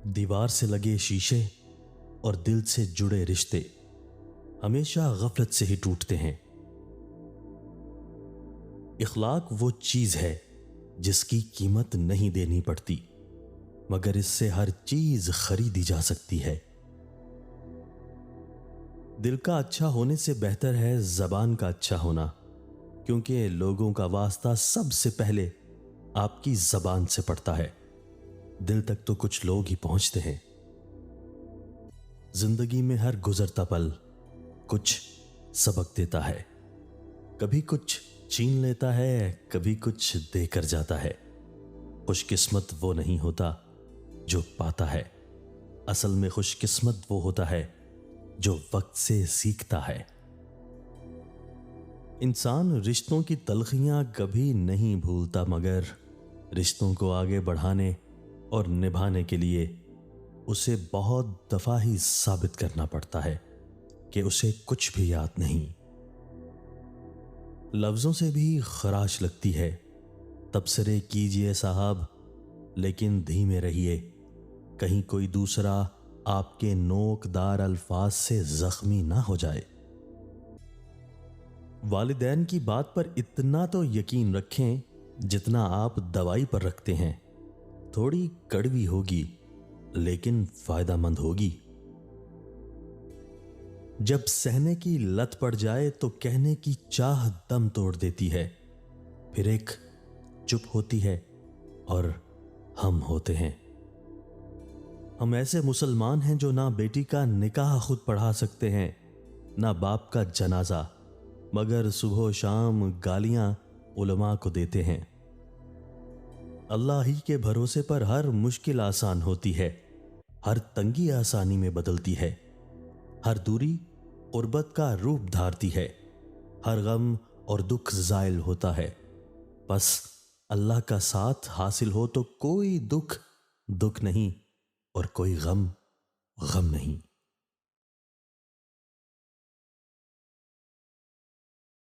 دیوار سے لگے شیشے اور دل سے جڑے رشتے ہمیشہ غفلت سے ہی ٹوٹتے ہیں۔ اخلاق وہ چیز ہے جس کی قیمت نہیں دینی پڑتی، مگر اس سے ہر چیز خریدی جا سکتی ہے۔ دل کا اچھا ہونے سے بہتر ہے زبان کا اچھا ہونا، کیونکہ لوگوں کا واسطہ سب سے پہلے آپ کی زبان سے پڑتا ہے۔ دل تک تو کچھ لوگ ہی پہنچتے ہیں۔ زندگی میں ہر گزرتا پل کچھ سبق دیتا ہے، کبھی کچھ چھین لیتا ہے، کبھی کچھ دے کر جاتا ہے۔ خوش قسمت وہ نہیں ہوتا جو پاتا ہے، اصل میں خوش قسمت وہ ہوتا ہے جو وقت سے سیکھتا ہے۔ انسان رشتوں کی تلخیاں کبھی نہیں بھولتا، مگر رشتوں کو آگے بڑھانے اور نبھانے کے لیے اسے بہت دفعہ ہی ثابت کرنا پڑتا ہے کہ اسے کچھ بھی یاد نہیں۔ لفظوں سے بھی خراش لگتی ہے، تبصرے کیجئے صاحب لیکن دھیمے رہیے، کہیں کوئی دوسرا آپ کے نوک دار الفاظ سے زخمی نہ ہو جائے۔ والدین کی بات پر اتنا تو یقین رکھیں جتنا آپ دوائی پر رکھتے ہیں۔ تھوڑی کڑوی ہوگی لیکن فائدہ مند ہوگی۔ جب سہنے کی لت پڑ جائے تو کہنے کی چاہ دم توڑ دیتی ہے، پھر ایک چپ ہوتی ہے اور ہم ہوتے ہیں۔ ہم ایسے مسلمان ہیں جو نہ بیٹی کا نکاح خود پڑھا سکتے ہیں، نہ باپ کا جنازہ، مگر صبح و شام گالیاں علماء کو دیتے ہیں۔ اللہ ہی کے بھروسے پر ہر مشکل آسان ہوتی ہے، ہر تنگی آسانی میں بدلتی ہے، ہر دوری قربت کا روپ دھارتی ہے، ہر غم اور دکھ زائل ہوتا ہے۔ بس اللہ کا ساتھ حاصل ہو تو کوئی دکھ دکھ نہیں اور کوئی غم غم نہیں۔